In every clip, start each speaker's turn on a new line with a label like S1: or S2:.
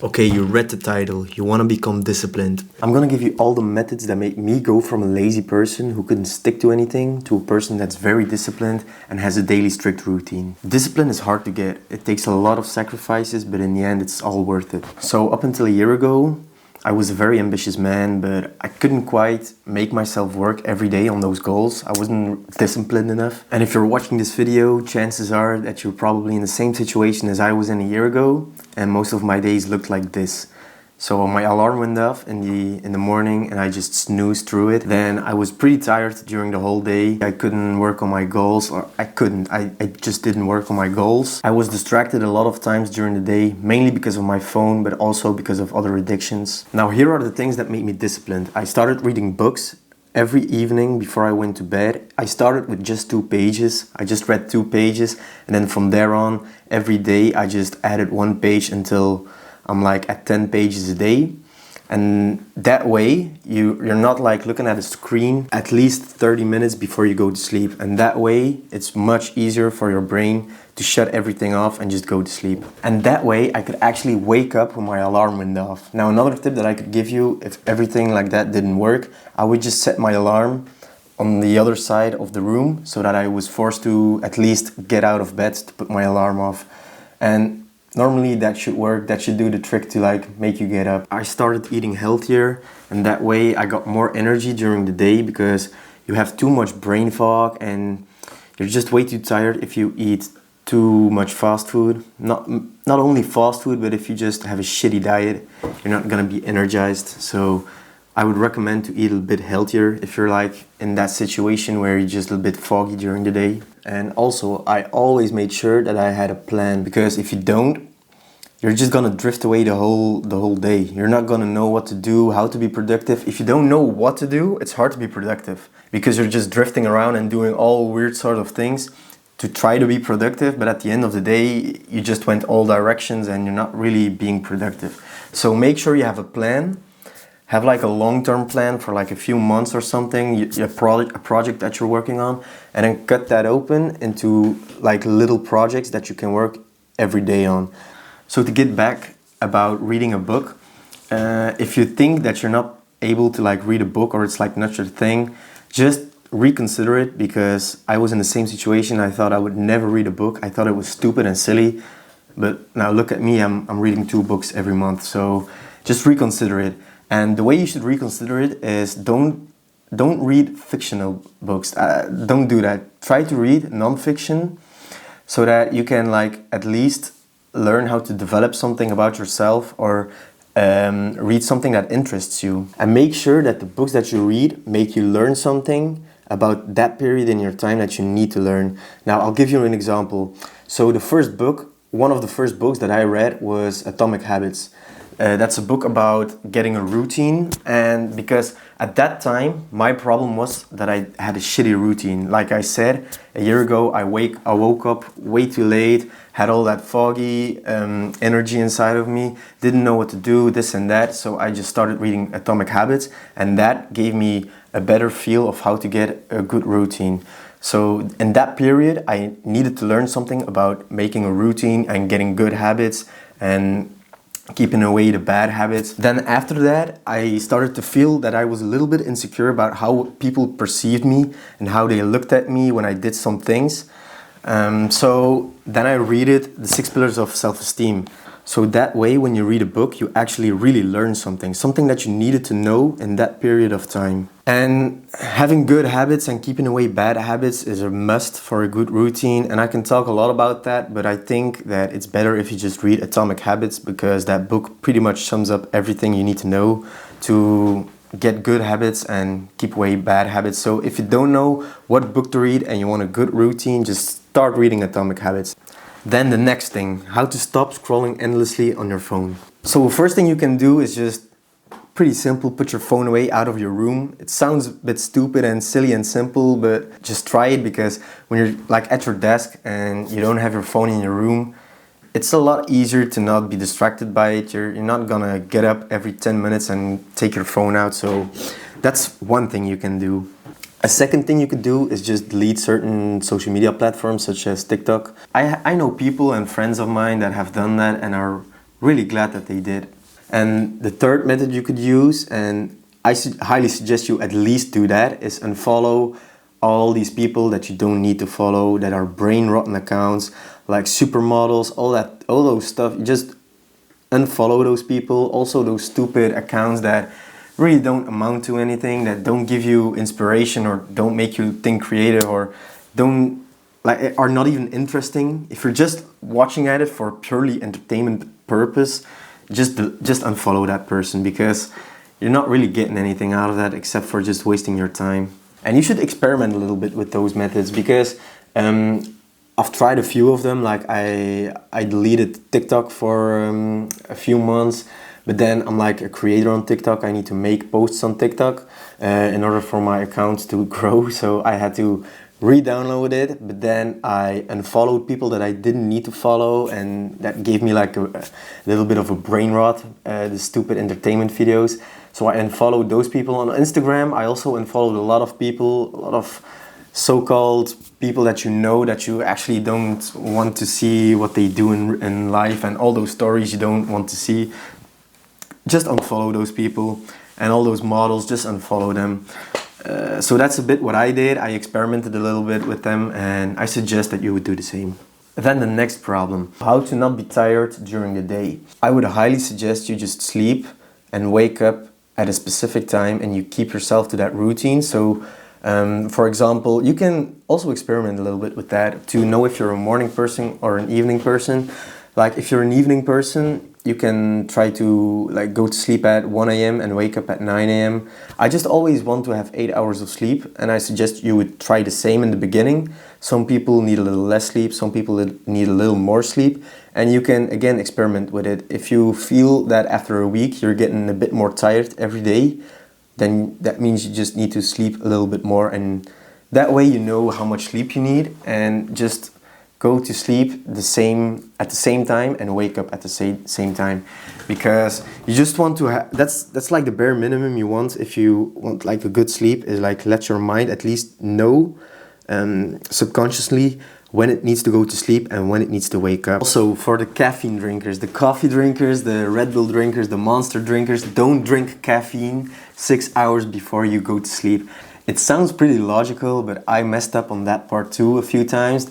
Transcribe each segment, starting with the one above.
S1: Okay, you read the title, you want to become disciplined. I'm gonna give you all the methods that make me go from a lazy person who couldn't stick to anything to a person that's very disciplined and has a daily strict routine. Discipline is hard to get. It takes a lot of sacrifices, but in the end it's all worth it. So up until a year ago, I was a very ambitious man, but I couldn't quite make myself work every day on those goals. I wasn't disciplined enough. And if you're watching this video, chances are that you're probably in the same situation as I was in a year ago, and most of my days looked like this. So my alarm went off in the morning and I just snoozed through it. Then I was pretty tired during the whole day. I couldn't work on my goals, or I just didn't work on my goals. I was distracted a lot of times during the day, mainly because of my phone, but also because of other addictions. Now here are the things that made me disciplined. I started reading books every evening before I went to bed. I started with just 2 pages. I just read 2 pages, and then from there on, every day I just added 1 page until I'm like at 10 pages a day. And that way you're not like looking at a screen at least 30 minutes before you go to sleep. And that way it's much easier for your brain to shut everything off and just go to sleep. And that way I could actually wake up when my alarm went off. Now another tip that I could give you, if everything like that didn't work, I would just set my alarm on the other side of the room so that I was forced to at least get out of bed to put my alarm off. And normally that should work, that should do the trick to like make you get up. I started eating healthier, and that way I got more energy during the day, because you have too much brain fog and you're just way too tired if you eat too much fast food. Not only fast food, but if you just have a shitty diet, you're not gonna be energized. So I would recommend to eat a little bit healthier if you're like in that situation where you're just a little bit foggy during the day. And also, I always made sure that I had a plan, because if you don't, you're just gonna drift away the whole day. You're not gonna know what to do, how to be productive. If you don't know what to do, it's hard to be productive, because you're just drifting around and doing all weird sort of things to try to be productive, but at the end of the day, you just went all directions and you're not really being productive. So make sure you have a plan. Have like a long-term plan for like a few months or something, a project that you're working on, and then cut that open into like little projects that you can work every day on. So to get back about reading a book, if you think that you're not able to like read a book, or it's like not your thing, just reconsider it, because I was in the same situation. I thought I would never read a book. I thought it was stupid and silly, but now look at me, I'm reading 2 books every month. So just reconsider it. And the way you should reconsider it is don't read fictional books. Don't do that. Try to read non-fiction, so that you can like at least learn how to develop something about yourself, or read something that interests you. And make sure that the books that you read make you learn something about that period in your time that you need to learn. Now I'll give you an example. So one of the first books that I read was Atomic Habits. That's a book about getting a routine, and because at that time my problem was that I had a shitty routine. Like I said, a year ago I woke up way too late, had all that foggy energy inside of me, didn't know what to do, this and that, so I just started reading Atomic Habits, and that gave me a better feel of how to get a good routine. So in that period I needed to learn something about making a routine and getting good habits and keeping away the bad habits. Then after that, I started to feel that I was a little bit insecure about how people perceived me and how they looked at me when I did some things. So then I read it, The 6 Pillars of Self-Esteem. So that way, when you read a book, you actually really learn something that you needed to know in that period of time. And having good habits and keeping away bad habits is a must for a good routine. And I can talk a lot about that, but I think that it's better if you just read Atomic Habits, because that book pretty much sums up everything you need to know to get good habits and keep away bad habits. So if you don't know what book to read and you want a good routine, just start reading Atomic Habits. Then the next thing, how to stop scrolling endlessly on your phone. So the first thing you can do is just pretty simple, put your phone away out of your room. It sounds a bit stupid and silly and simple, but just try it, because when you're like at your desk and you don't have your phone in your room, it's a lot easier to not be distracted by it. You're not gonna get up every 10 minutes and take your phone out. So that's one thing you can do. A second thing you could do is just delete certain social media platforms such as TikTok. I know people and friends of mine that have done that and are really glad that they did. And the third method you could use, and I highly suggest you at least do that, is unfollow all these people that you don't need to follow, that are brain rotten accounts, like supermodels, all those stuff. You just unfollow those people. Also those stupid accounts that really don't amount to anything, that don't give you inspiration or don't make you think creative or are not even interesting. If you're just watching at it for purely entertainment purpose, just unfollow that person, because you're not really getting anything out of that except for just wasting your time. And you should experiment a little bit with those methods, because I've tried a few of them. Like I deleted TikTok for a few months, but then I'm like a creator on TikTok. I need to make posts on TikTok in order for my account to grow. So I had to re-download it, but then I unfollowed people that I didn't need to follow, and that gave me like a little bit of a brain rot, the stupid entertainment videos. So I unfollowed those people. On Instagram, I also unfollowed a lot of people, a lot of so-called people that you actually don't want to see what they do in life, and all those stories you don't want to see. Just unfollow those people, and all those models, just unfollow them. So that's a bit what I did. I experimented a little bit with them, and I suggest that you would do the same. Then the next problem, how to not be tired during the day. I would highly suggest you just sleep and wake up at a specific time, and you keep yourself to that routine. So for example, you can also experiment a little bit with that to know if you're a morning person or an evening person. Like if you're an evening person, you can try to like go to sleep at 1 a.m. and wake up at 9 a.m. I just always want to have 8 hours of sleep, and I suggest you would try the same in the beginning. Some people need a little less sleep, some people need a little more sleep, and you can again experiment with it. If you feel that after a week you're getting a bit more tired every day, then that means you just need to sleep a little bit more, and that way you know how much sleep you need, and just go to sleep at the same time and wake up at the same time, because you just want to have, that's like the bare minimum you want. If you want like a good sleep, is like let your mind at least know subconsciously when it needs to go to sleep and when it needs to wake up. Also for the caffeine drinkers, the coffee drinkers, the Red Bull drinkers, the Monster drinkers, don't drink caffeine 6 hours before you go to sleep. It sounds pretty logical, but I messed up on that part too a few times.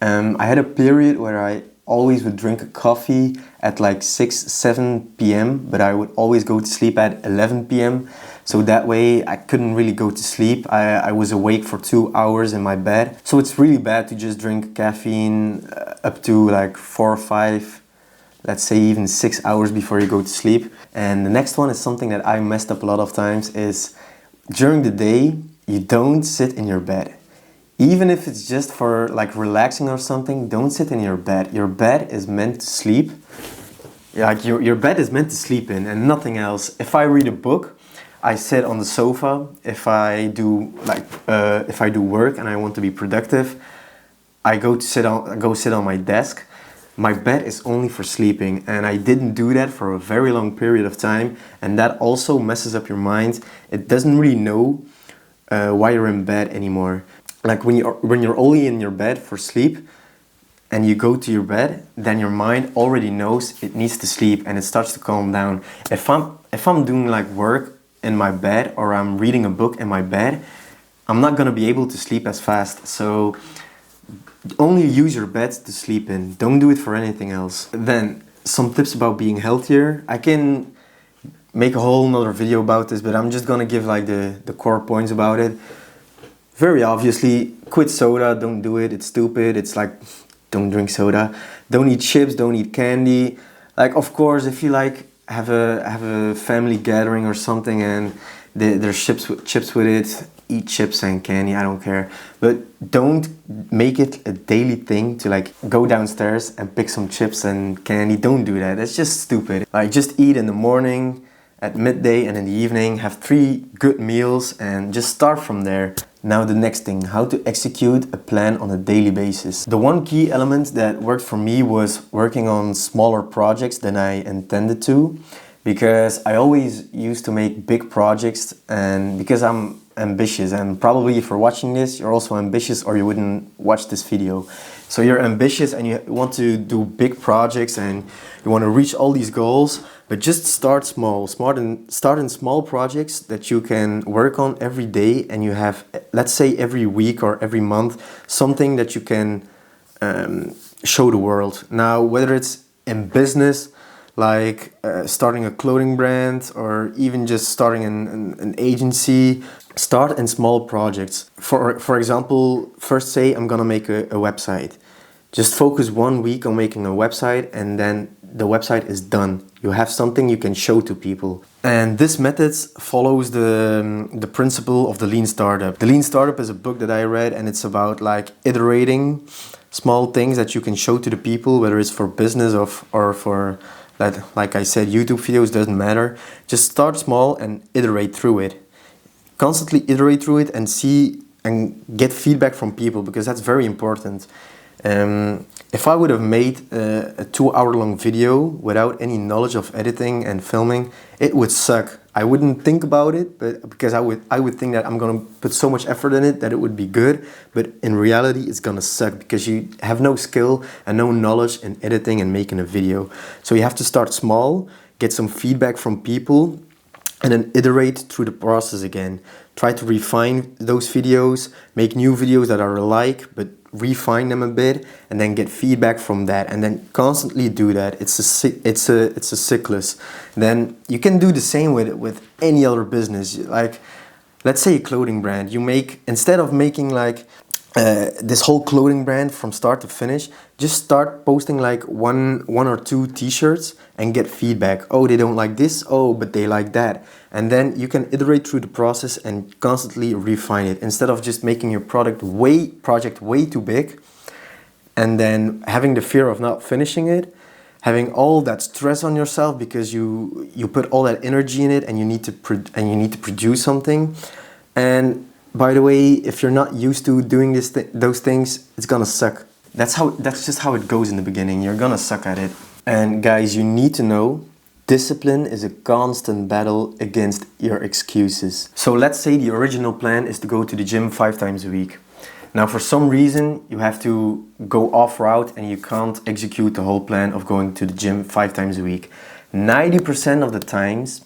S1: I had a period where I always would drink a coffee at like 6-7 p.m. but I would always go to sleep at 11 p.m. So that way I couldn't really go to sleep. I was awake for 2 hours in my bed. So it's really bad to just drink caffeine up to like 4 or 5, let's say even 6 hours before you go to sleep. And the next one is something that I messed up a lot of times, is during the day you don't sit in your bed. Even if it's just for like relaxing or something, don't sit in your bed. Your bed is meant to sleep. Like your bed is meant to sleep in and nothing else. If I read a book, I sit on the sofa. If I do work and I want to be productive, I go sit on my desk. My bed is only for sleeping, and I didn't do that for a very long period of time, and that also messes up your mind. It doesn't really know why you're in bed anymore. Like when you're only in your bed for sleep and you go to your bed, then your mind already knows it needs to sleep and it starts to calm down. If I'm doing like work in my bed, or I'm reading a book in my bed, I'm not gonna be able to sleep as fast. So only use your bed to sleep in. Don't do it for anything else. Then some tips about being healthier. I can make a whole nother video about this, but I'm just gonna give like the core points about it. Very obviously, quit soda, don't do it, it's stupid. It's like, don't drink soda. Don't eat chips, don't eat candy. Like, of course, if you like have a family gathering or something and there's chips with it, eat chips and candy, I don't care. But don't make it a daily thing to like go downstairs and pick some chips and candy. Don't do that, that's just stupid. Like, just eat in the morning, at midday, and in the evening. Have 3 good meals and just start from there. Now the next thing, how to execute a plan on a daily basis. The one key element that worked for me was working on smaller projects than I intended to, because I always used to make big projects, and because I'm ambitious, and probably if you're watching this, you're also ambitious or you wouldn't watch this video. So you're ambitious and you want to do big projects and you want to reach all these goals, but just start small. Start in small projects that you can work on every day, and you have, let's say every week or every month, something that you can show the world. Now, whether it's in business, like starting a clothing brand, or even just starting an agency, start in small projects. For example, first say I'm gonna make a website. Just focus 1 week on making a website, and then the website is done. You have something you can show to people. And this method follows the principle of the Lean Startup. The Lean Startup is a book that I read, and it's about like iterating small things that you can show to the people, whether it's for business or for, like I said, YouTube videos, doesn't matter. Just start small and iterate through it. Constantly iterate through it and see and get feedback from people, because that's very important. If I would have made a 2-hour-long video without any knowledge of editing and filming, it would suck. I wouldn't think about it, but because I would think that I'm gonna put so much effort in it that it would be good, but in reality it's gonna suck because you have no skill and no knowledge in editing and making a video. So you have to start small, get some feedback from people, and then iterate through the process again. Try to refine those videos, make new videos that are alike, but refine them a bit, and then get feedback from that, and then constantly do that. It's a cyclus. Then you can do the same with any other business. Like, let's say a clothing brand. You make, instead of making like this whole clothing brand from start to finish, just start posting like one or two t-shirts and get feedback. Oh, they don't like this. Oh, but they like that. And then you can iterate through the process and constantly refine it, instead of just making your project way too big and then having the fear of not finishing it, having all that stress on yourself because you put all that energy in it and you need to produce something. And by the way, if you're not used to doing those things, it's gonna suck. That's just how it goes in the beginning. You're gonna suck at it. And guys, you need to know, discipline is a constant battle against your excuses. So let's say the original plan is to go to the gym 5 times a week. Now, for some reason, you have to go off route and you can't execute the whole plan of going to the gym 5 times a week. 90% of the times,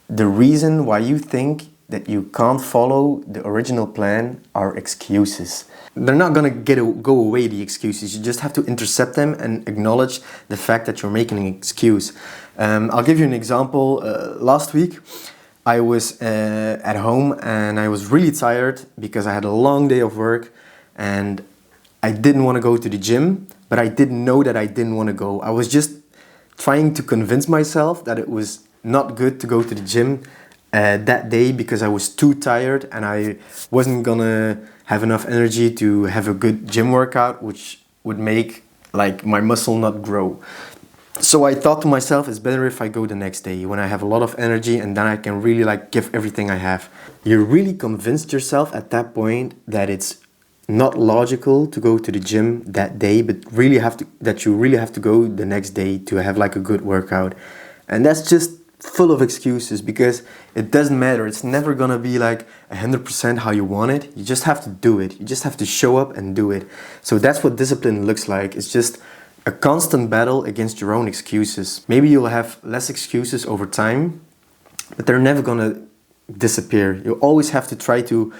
S1: the reason why you think that you can't follow the original plan are excuses. They're not gonna go away, the excuses. You just have to intercept them and acknowledge the fact that you're making an excuse. I'll give you an example. Last week, I was at home and I was really tired because I had a long day of work and I didn't want to go to the gym, but I didn't know that I didn't want to go. I was just trying to convince myself that it was not good to go to the gym that day because I was too tired and I wasn't gonna have enough energy to have a good gym workout, which would make like my muscle not grow. So I thought to myself, it's better if I go the next day when I have a lot of energy and then I can really like give everything I have. You really convinced yourself at that point that it's not logical to go to the gym that day, but that you really have to go the next day to have like a good workout. And that's just full of excuses because it doesn't matter. It's never gonna be like 100% how you want it. You just have to do it. You just have to show up and do it. So that's what discipline looks like. It's just a constant battle against your own excuses. Maybe you'll have less excuses over time, but they're never gonna disappear. You always have to try to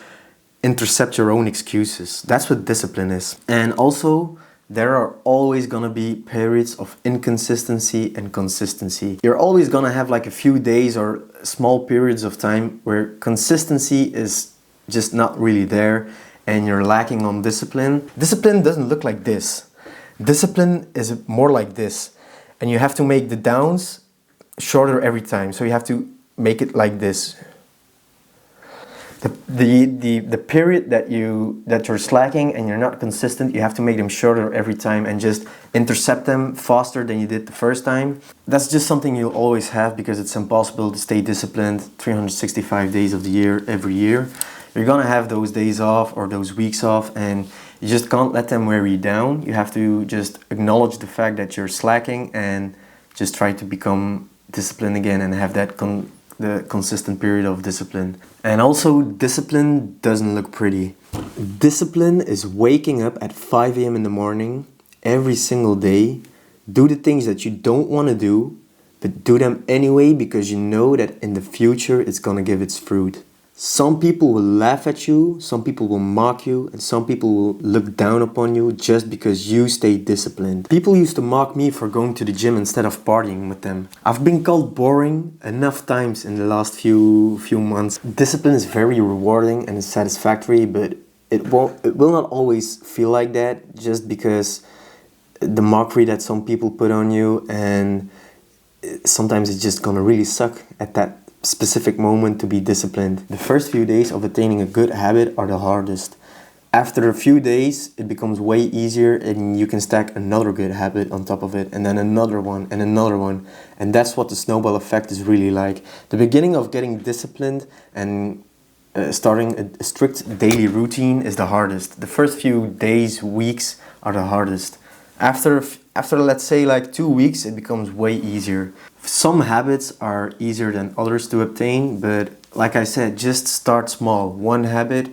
S1: intercept your own excuses. That's what discipline is. And also, there are always gonna be periods of inconsistency and consistency. You're always gonna have like a few days or small periods of time where consistency is just not really there and you're lacking on discipline. Discipline doesn't look like this. Discipline is more like this. And you have to make the downs shorter every time. So you have to make it like this. The period that you're slacking and you're not consistent, you have to make them shorter every time and just intercept them faster than you did the first time. That's just something you'll always have because it's impossible to stay disciplined 365 days of the year, every year. You're gonna have those days off or those weeks off and you just can't let them wear you down. You have to just acknowledge the fact that you're slacking and just try to become disciplined again and have that the consistent period of discipline. And also, discipline doesn't look pretty. Discipline is waking up at 5 a.m. in the morning every single day, do the things that you don't want to do, but do them anyway because you know that in the future it's gonna give its fruit. Some people will laugh at you, some people will mock you, and some people will look down upon you just because you stay disciplined. People used to mock me for going to the gym instead of partying with them. I've been called boring enough times in the last few months. Discipline is very rewarding and it's satisfactory, but it will not always feel like that just because the mockery that some people put on you, and sometimes it's just gonna really suck at that specific moment to be disciplined. The first few days of attaining a good habit are the hardest. After a few days, it becomes way easier and you can stack another good habit on top of it, and then another one and another one. And that's what the snowball effect is really like. The beginning of getting disciplined and starting a strict daily routine is the hardest. The first few days, weeks are the hardest. After let's say like 2 weeks, it becomes way easier. Some habits are easier than others to obtain, but like I said, just start small. One habit,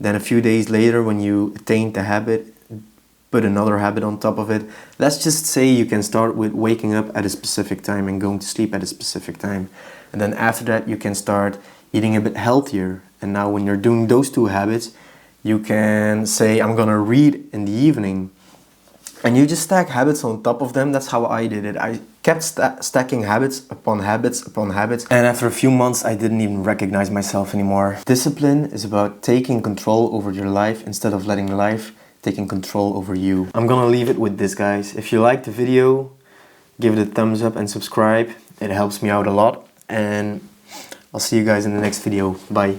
S1: then a few days later when you attain the habit, put another habit on top of it. Let's just say you can start with waking up at a specific time and going to sleep at a specific time. And then after that you can start eating a bit healthier. And now when you're doing those two habits, you can say, I'm gonna read in the evening. And you just stack habits on top of them. That's how I did it. I kept stacking habits upon habits upon habits. And after a few months, I didn't even recognize myself anymore. Discipline is about taking control over your life instead of letting life taking control over you. I'm gonna leave it with this, guys. If you liked the video, give it a thumbs up and subscribe. It helps me out a lot. And I'll see you guys in the next video. Bye.